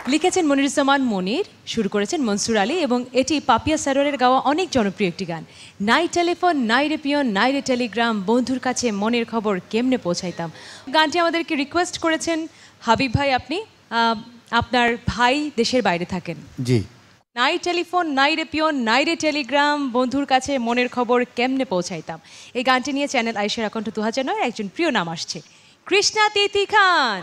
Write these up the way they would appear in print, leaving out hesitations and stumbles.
লিখেছেন মনিরুজ্জামান মনির, শুরু করেছেন মনসুর আলী এবং এটি পাপিয়া সারোয়ারের গাওয়া অনেক জনপ্রিয় একটি গান। নাই টেলিফোন নাই রে পিয়ন নাই রে টেলিগ্রাম, বন্ধুর কাছে মনের খবর কেমনে পৌঁছাইতাম। গানটি আমাদেরকে রিকোয়েস্ট করেছেন হাবিব ভাই। আপনি আপনার ভাই দেশের বাইরে থাকেন। জি। নাই টেলিফোন নাই রে পিয়ন নাই রে টেলিগ্রাম, বন্ধুর কাছে মনের খবর কেমনে পৌঁছাইতাম। এই গানটি নিয়ে চ্যানেল আয়েশার আকণ্ঠ 2009 একজন প্রিয় নাম আসছে, কৃষ্ণা তিথি খান।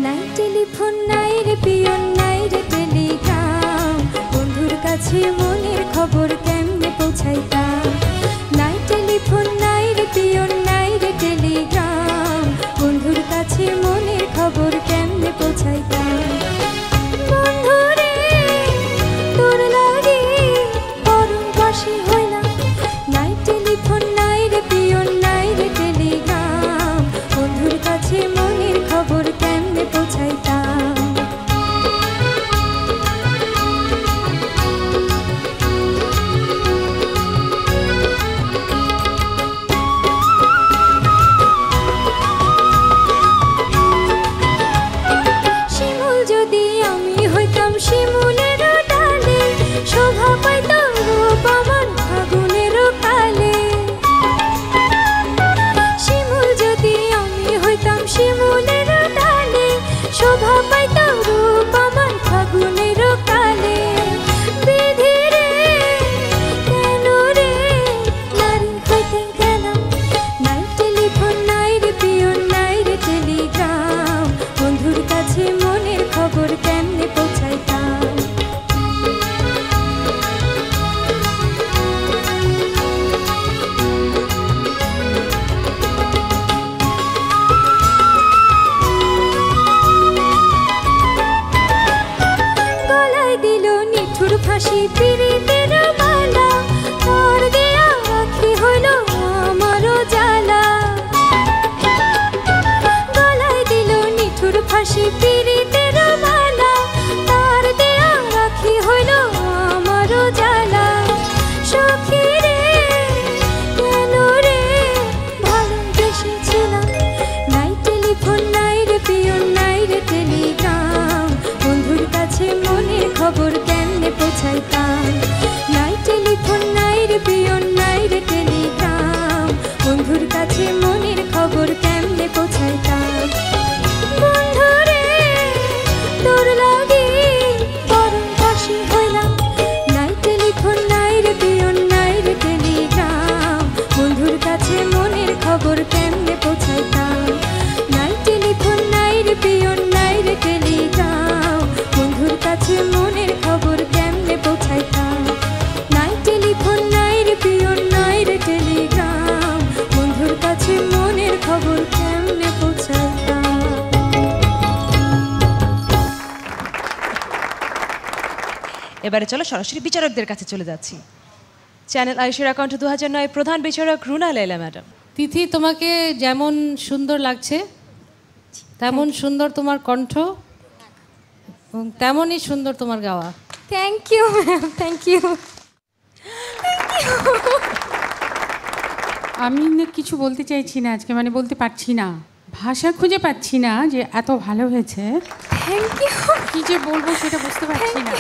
নাই টেলিফোন নাই রে পিয়ন নাই রে টেলিগ্রাম, বন্ধুর কাছে মনের খবর কেমনে পৌঁছাইতাম। নাই টেলিফোন নাই রে পিয়ন নাই রে টেলিগ্রাম, বন্ধুর কাছে মনের খবর কেমনে পৌঁছাইতাম। বন্ধুরে তোর লাগি পরবাসী হইলাম, নাই টেলিফোন নাই রে পিয়ন নাই রে টেলিগ্রাম, বন্ধুর কাছে মনের খবর কেমনে পৌঁছাইতাম। শিমুল যদি আমি হইতাম শিমুলের ডালে, শোভা পাইতাম রূপ আমার ফাগুনের কালে। শিমুল যদি আমি হইতাম শিমুলের ডালে, শোভা পাইতাম রূপ আমার ফাগুনের কালে। বিধি রে কেন রে নারী হইতে গেলাম, নাই টেলিফোন নাই রে পিয়ন নাই রে টেলিগ্রাম, বন্ধুর কাছে মনের খবর কেমনে পৌঁছাইতাম। গলায় দিল নিঠুর ফাঁসি পিরিতের মালা, তোর দেয়া আখি হইল আমারও জ্বালা। গলায় দিল নিঠুর ফাঁসি পিরিতের মালা, তার দেয়া আখি হইল আমারও জ্বালা। সখী রে কেন রে ভালোবেসেছিলাম, নাই টেলিফোন নাই রে পিয়ন নাই রে টেলিগ্রাম, বন্ধুর কাছে মনের খবর কেমনে পৌঁছাইতাম। নাই টেলিফোন নাই রে পিয়ন নাই রে টেলিগ্রাম, বন্ধুর কাছে মনের খবর কেমনে পৌঁছাইতাম। বন্ধুরে তোর লাগি পরবাসী হইলাম, নাই টেলিফোন নাই রে পিয়ন নাই রে টেলিগ্রাম, বন্ধুর কাছে মনের খবর কেমনে পৌঁছাইতাম। নাই টেলিফোন নাই রে পিয়ন নাই রে টেলিগ্রাম, বন্ধুর কাছে মনের খবর কেমনে পৌঁছাইতাম। নাই টেলিফোন নাই রে পিয়ন নাই রে টেলিগ্রাম, বন্ধুর কাছে মনের খবর কেমনে পৌঁছাইতাম। এবারে চলো সরাসরি বিচারকদের কাছে চলে যাচ্ছি। চ্যানেল আয়েশার আকণ্ঠ 2009 প্রধান বিচারক রুনা লায়লা ম্যাডাম। তিথি, তোমাকে যেমন সুন্দর লাগছে তেমন সুন্দর তোমার কণ্ঠ এবং তেমনই সুন্দর তোমার গাওয়া। Thank you ma'am, thank you. আমি কিছু বলতে চাইছি না আজকে, মানে বলতে পারছি না, ভাষা খুঁজে পাচ্ছি না যে এত ভালো হয়েছে। Thank you. কি যে বলবো সেটা বুঝতে পারছি না।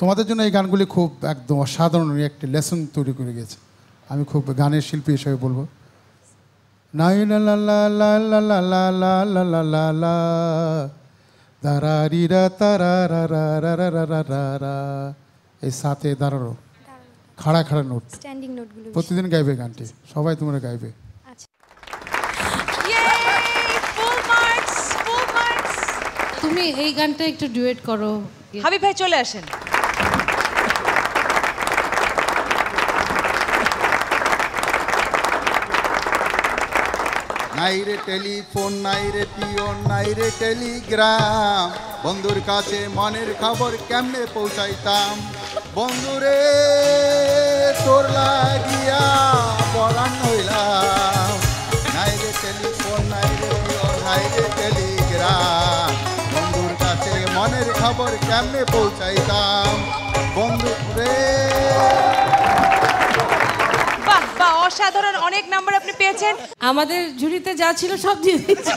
তোমাদের জন্য এই গানগুলি খুব একদম অসাধারণ একটি লেসন তৈরি করে গেছে। আমি খুব গানের শিল্পী হিসেবে বলবো, নাই লা লা লা লা লা লা লা লা লা লা লা লা দারারিরা তারারারারারারারা, এই সাথে দাঁড়ানো খাড়া খাড়া নোট, স্ট্যান্ডিং নোটগুলো প্রতিদিন গাইবে গানটি, সবাই তোমরা গাইবে। তুমি এই গানটা একটু ডুয়েট করো। হাবিব ভাই চলে আসেন। নাই রে টেলিফোন নাই রে পিয়ন নাই রে টেলিগ্রাম, বন্ধুর কাছে মনের খবর কেমনে পৌঁছাইতাম। বন্ধুরে তোর লাগিয়া পরাণ হইলাম, নাই রে টেলিফোন ফোন নাই রে পিয়ন নাই রে টেলিগ্রাম, বন্ধুর কাছে মনের খবর কেমনে পৌঁছাইতাম। বন্ধু রে বাহ বাহ, অসাধারণ, অনেক নাম্বার আপনি পেয়েছেন। আমাদের ঝুড়িতে যা ছিল সব দিয়ে দিয়েছি